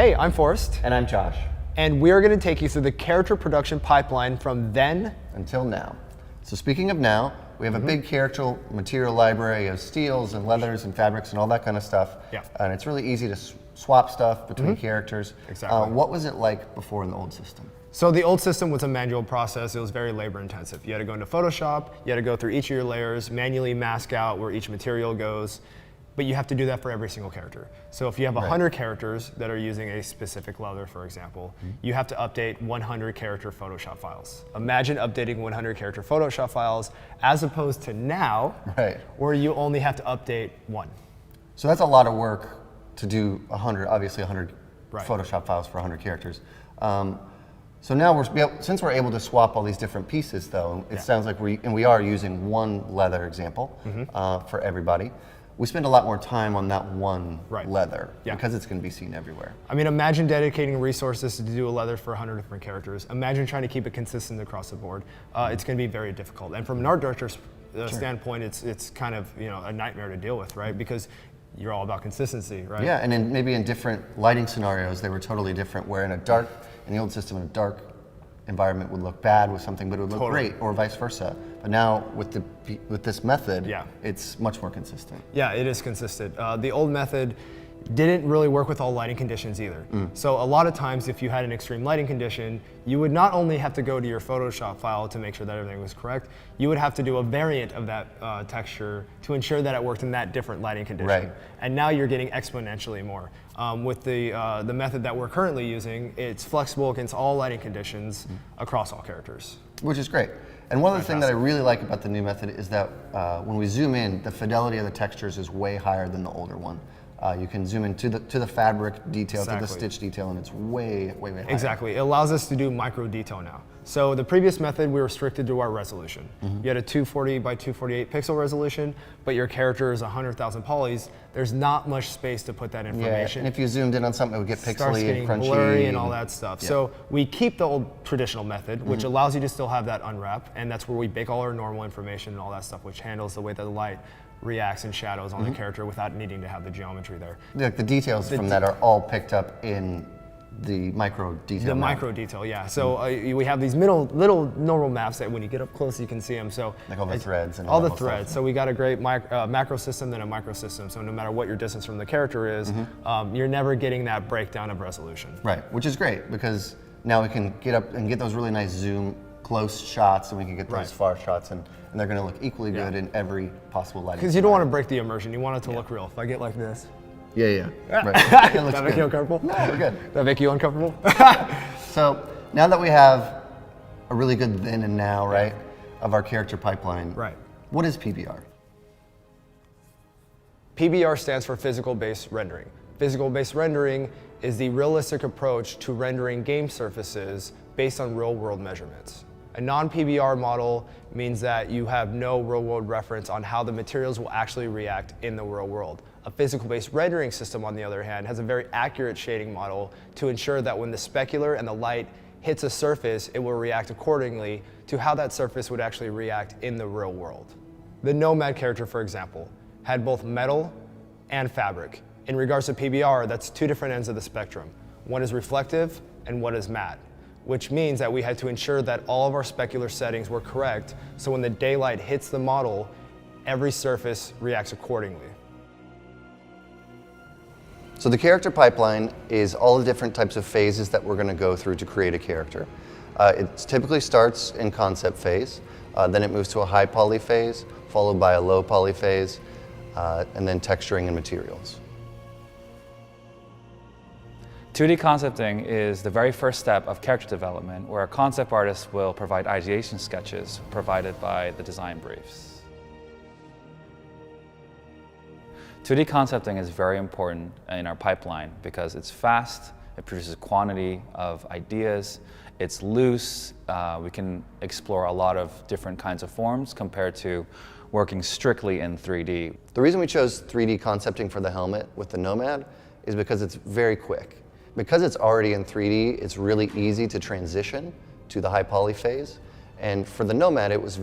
Hey, I'm Forrest. And I'm Josh. And we're going to take you through the character production pipeline from then until now. So speaking of now, we have a big character material library of steels and leathers and fabrics and all that kind of stuff. Yeah. And it's really easy to swap stuff between characters. Exactly. What was it like before in the old system? So the old system was a manual process. It was very labor intensive. You had to go into Photoshop, you had to go through each of your layers, manually mask out where each material goes, but you have to do that for every single character. So if you have 100 characters that are using a specific leather, for example, you have to update 100 character Photoshop files. Imagine updating 100 character Photoshop files as opposed to now, where you only have to update one. So that's a lot of work to do 100, obviously 100 Photoshop files for 100 characters. So now, since we're able to swap all these different pieces, though, it sounds like we are using one leather example for everybody. We spend a lot more time on that one leather because it's going to be seen everywhere. I mean, imagine dedicating resources to do a leather for 100 different characters. Imagine trying to keep it consistent across the board. It's going to be very difficult. And from an art director's standpoint, it's kind of a nightmare to deal with, right? Because you're all about consistency, right? Yeah, and maybe in different lighting scenarios, they were totally different. Where in the old system, a dark environment would look bad with something, but it would look great, or vice versa. But now with this method, it's much more consistent. Yeah, it is consistent. The old method didn't really work with all lighting conditions either. So a lot of times, if you had an extreme lighting condition, you would not only have to go to your Photoshop file to make sure that everything was correct, you would have to do a variant of that texture to ensure that it worked in that different lighting condition. And now you're getting exponentially more. With the method that we're currently using, it's flexible against all lighting conditions across all characters. Which is great. And one of the things that I really like about the new method is that when we zoom in, the fidelity of the textures is way higher than the older one. You can zoom in to the fabric detail, to the stitch detail, and it's way higher. Exactly. It allows us to do micro detail now. So the previous method, we were restricted to our resolution. You had a 240 by 248 pixel resolution, but your character is 100,000 polys. There's not much space to put that information. Yeah, and if you zoomed in on something, it would get pixely starts getting and crunchy. Blurry and all that stuff. So we keep the old traditional method, which allows you to still have that unwrap, and that's where we bake all our normal information and all that stuff, which handles the way that the light reacts and shadows on the character without needing to have the geometry there. The details from that are all picked up in the micro detail. The micro detail, yeah. So we have these little normal maps that when you get up close, you can see them. So like all the threads and all the threads. Stuff. So we got a great macro system and a micro system. So no matter what your distance from the character is, you're never getting that breakdown of resolution. Right, which is great because now we can get up and get those really nice zoom close shots, and we can get those far shots, and they're going to look equally good in every possible lighting. Because you don't want to break the immersion. You want it to look real. If I get like this. Right. Does that make you uncomfortable? No, we're good. Does that make you uncomfortable? So now that we have a really good then and now, right, of our character pipeline, what is PBR? PBR stands for physical-based rendering. Physical-based rendering is the realistic approach to rendering game surfaces based on real-world measurements. A non-PBR model means that you have no real-world reference on how the materials will actually react in the real world. A physical-based rendering system, on the other hand, has a very accurate shading model to ensure that when the specular and the light hits a surface, it will react accordingly to how that surface would actually react in the real world. The Nomad character, for example, had both metal and fabric. In regards to PBR, that's two different ends of the spectrum. One is reflective and one is matte, which means that we had to ensure that all of our specular settings were correct, so when the daylight hits the model, every surface reacts accordingly. So the character pipeline is all the different types of phases that we're going to go through to create a character. It typically starts in concept phase, then it moves to a high poly phase, followed by a low poly phase, and then texturing and materials. 2D concepting is the very first step of character development, where a concept artist will provide ideation sketches provided by the design briefs. 2D concepting is very important in our pipeline because it's fast, it produces quantity of ideas, it's loose, we can explore a lot of different kinds of forms compared to working strictly in 3D. The reason we chose 3D concepting for the helmet with the Nomad is because it's very quick. Because it's already in 3D, it's really easy to transition to the high poly phase. And for the Nomad, it was a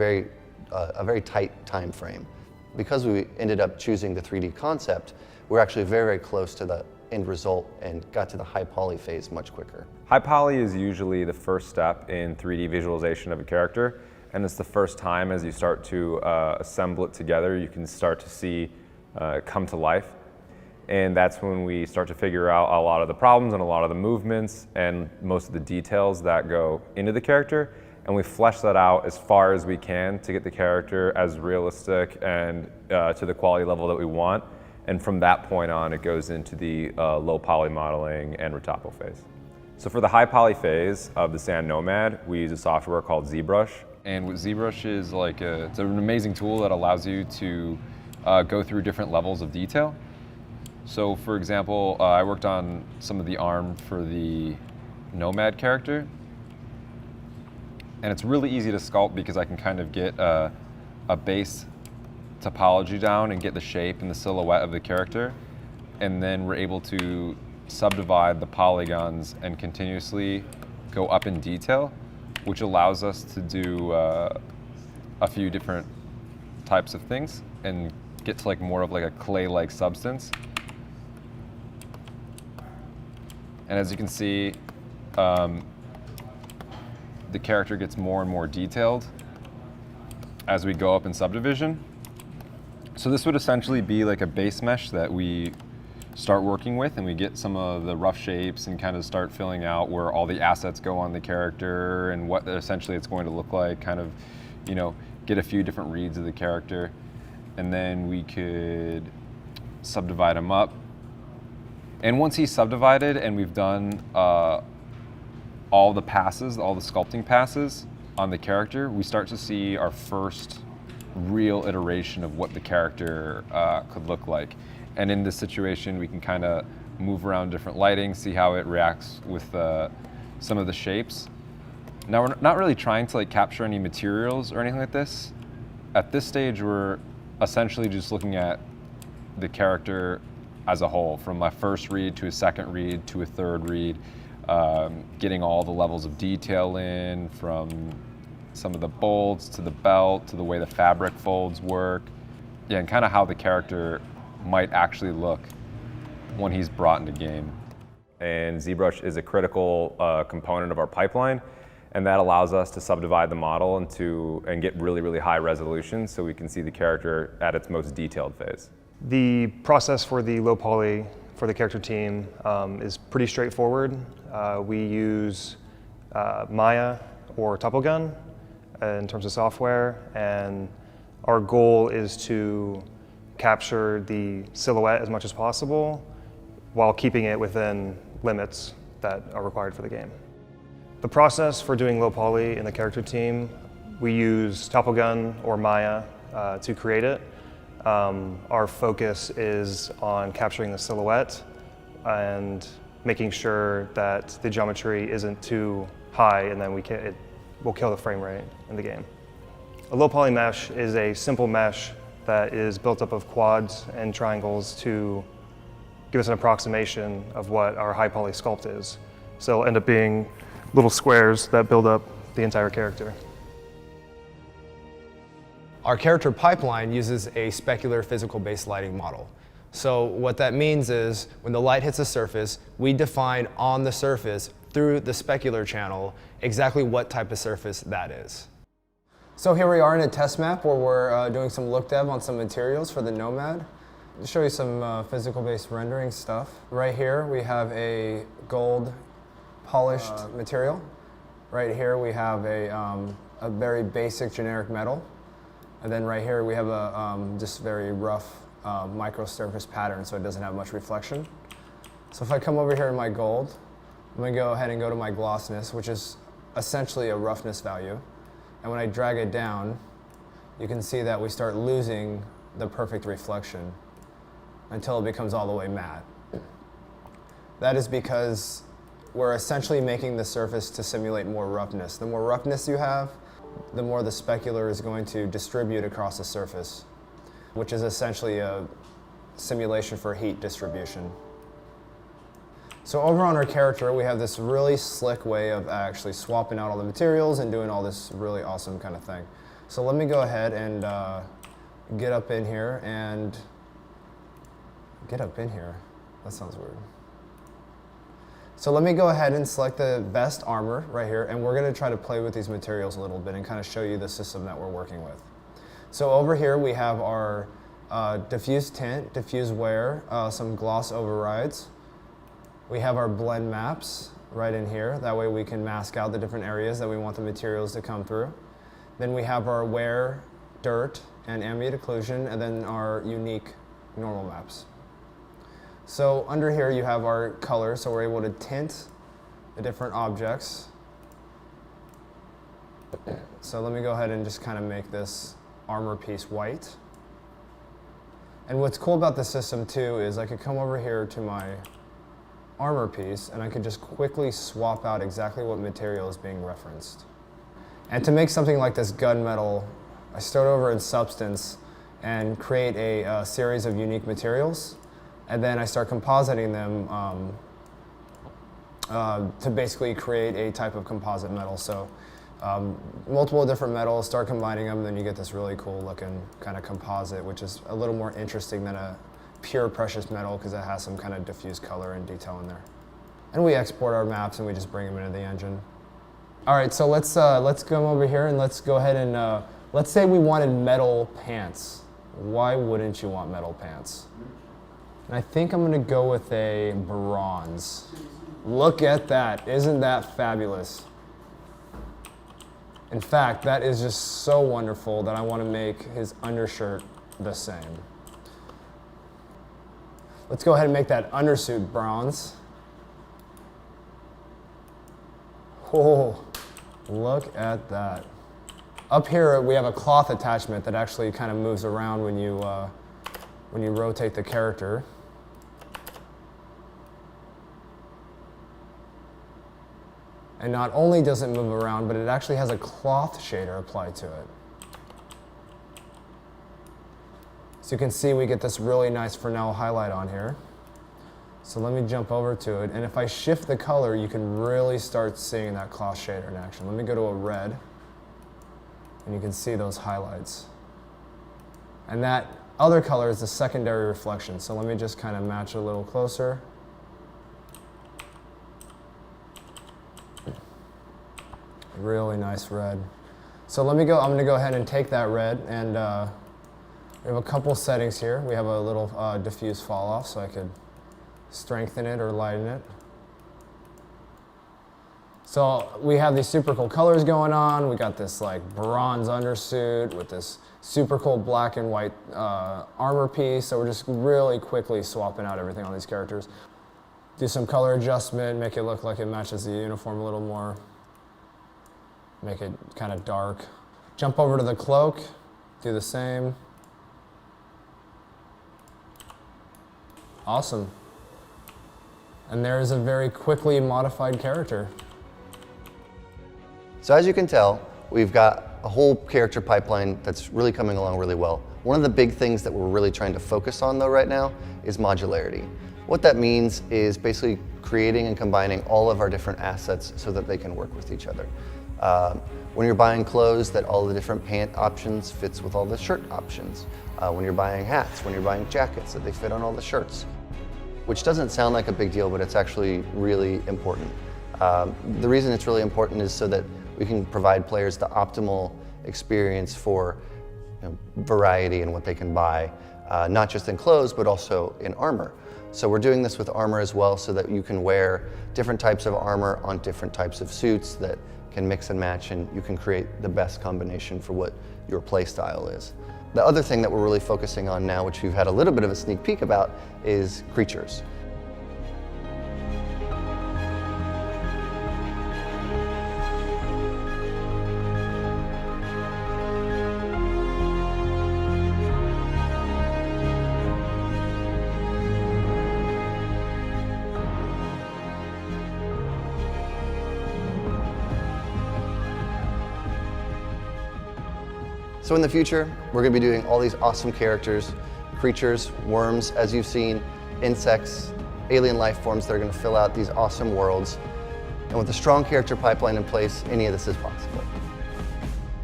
very tight time frame. Because we ended up choosing the 3D concept, we're actually very, very close to the end result and got to the high poly phase much quicker? High poly is usually the first step in 3D visualization of a character, and it's the first time as you start to assemble it together, you can start to see it come to life. And that's when we start to figure out a lot of the problems and a lot of the movements and most of the details that go into the character. And we flesh that out as far as we can to get the character as realistic and to the quality level that we want. And from that point on, it goes into the low poly modeling and retopo phase. So for the high poly phase of the Sand Nomad, we use a software called ZBrush. And what ZBrush is like, it's an amazing tool that allows you to go through different levels of detail. So for example, I worked on some of the arm for the Nomad character. And it's really easy to sculpt because I can kind of get a base topology down and get the shape and the silhouette of the character. And then we're able to subdivide the polygons and continuously go up in detail, which allows us to do a few different types of things and get to like more of like a clay-like substance. And as you can see, the character gets more and more detailed as we go up in subdivision. So this would essentially be like a base mesh that we start working with, and we get some of the rough shapes and kind of start filling out where all the assets go on the character and what essentially it's going to look like, kind of, you know, get a few different reads of the character. And then we could subdivide him up. And once he's subdivided and we've done all the passes, all the sculpting passes on the character, we start to see our first real iteration of what the character could look like. And in this situation, we can kind of move around different lighting, see how it reacts with some of the shapes. Now, we're not really trying to like capture any materials or anything like this. At this stage, we're essentially just looking at the character as a whole, from my first read to a second read to a third read, getting all the levels of detail in, from some of the bolts to the belt to the way the fabric folds work. Yeah, and kind of how the character might actually look when he's brought into game. And ZBrush is a critical component of our pipeline, and that allows us to subdivide the model and get really, really high resolution so we can see the character at its most detailed phase. The process for the low poly for the character team is pretty straightforward. We use Maya or to-폴리곤 in terms of software, and our goal is to capture the silhouette as much as possible while keeping it within limits that are required for the game. The process for doing low poly in the character team, we use to-폴리곤 or Maya to create it. Our focus is on capturing the silhouette and making sure that the geometry isn't too high, and then it will kill the frame rate in the game. A low poly mesh is a simple mesh that is built up of quads and triangles to give us an approximation of what our high poly sculpt is. So it'll end up being little squares that build up the entire character. Our character pipeline uses a specular physical-based lighting model. So what that means is when the light hits a surface, we define on the surface through the specular channel exactly what type of surface that is. So here we are in a test map where we're doing some look dev on some materials for the Nomad. To show you some physical-based rendering stuff. Right here we have a gold polished material. Right here we have a very basic generic metal. And then right here we have a just very rough micro surface pattern, so it doesn't have much reflection. So if I come over here to my gold, I'm going to go ahead and go to my glossiness, which is essentially a roughness value. And when I drag it down, you can see that we start losing the perfect reflection until it becomes all the way matte. That is because we're essentially making the surface to simulate more roughness. The more roughness you have, the more the specular is going to distribute across the surface, which is essentially a simulation for heat distribution. So over on our character, we have this really slick way of actually swapping out all the materials and doing all this really awesome kind of thing. So let me go ahead and get up in here. That sounds weird. So let me go ahead and select the best armor right here, and we're going to try to play with these materials a little bit and kind of show you the system that we're working with. So over here we have our diffuse tint, diffuse wear, some gloss overrides. We have our blend maps right in here. That way we can mask out the different areas that we want the materials to come through. Then we have our wear, dirt, and ambient occlusion, and then our unique normal maps. So under here you have our colors, so we're able to tint the different objects. So let me go ahead and just kind of make this armor piece white. And what's cool about this system too is I could come over here to my armor piece and I could just quickly swap out exactly what material is being referenced. And to make something like this gunmetal, I start over in Substance and create a series of unique materials. And then I start compositing them to basically create a type of composite metal. So multiple different metals, start combining them, then you get this really cool looking kind of composite, which is a little more interesting than a pure precious metal because it has some kind of diffuse color and detail in there. And we export our maps and we just bring them into the engine. All right, so let's come over here and let's go ahead and let's say we wanted metal pants. Why wouldn't you want metal pants? And I think I'm gonna go with a bronze. Look at that, isn't that fabulous? In fact, that is just so wonderful that I wanna make his undershirt the same. Let's go ahead and make that undersuit bronze. Oh, look at that. Up here, we have a cloth attachment that actually kind of moves around when you rotate the character. And not only does it move around, but it actually has a cloth shader applied to it. So you can see we get this really nice Fresnel highlight on here. So let me jump over to it. And if I shift the color, you can really start seeing that cloth shader in action. Let me go to a red. And you can see those highlights. And that other color is the secondary reflection. So let me just kind of match it a little closer. Really nice red. So I'm gonna go ahead and take that red and we have a couple settings here. We have a little diffuse fall off so I could strengthen it or lighten it. So we have these super cool colors going on. We got this like bronze undersuit with this super cool black and white armor piece. So we're just really quickly swapping out everything on these characters. Do some color adjustment, make it look like it matches the uniform a little more. Make it kind of dark. Jump over to the cloak, do the same. Awesome. And there's a very quickly modified character. So as you can tell, we've got a whole character pipeline that's really coming along really well. One of the big things that we're really trying to focus on though right now is modularity. What that means is basically creating and combining all of our different assets so that they can work with each other. When you're buying clothes, that all the different pant options fits with all the shirt options. When you're buying hats, when you're buying jackets, that they fit on all the shirts. Which doesn't sound like a big deal, but it's actually really important. The reason it's really important is so that we can provide players the optimal experience for variety in what they can buy, not just in clothes, but also in armor. So we're doing this with armor as well so that you can wear different types of armor on different types of suits that can mix and match, and you can create the best combination for what your play style is. The other thing that we're really focusing on now, which we've had a little bit of a sneak peek about, is creatures. So in the future, we're going to be doing all these awesome characters, creatures, worms, as you've seen, insects, alien life forms that are going to fill out these awesome worlds. And with a strong character pipeline in place, any of this is possible.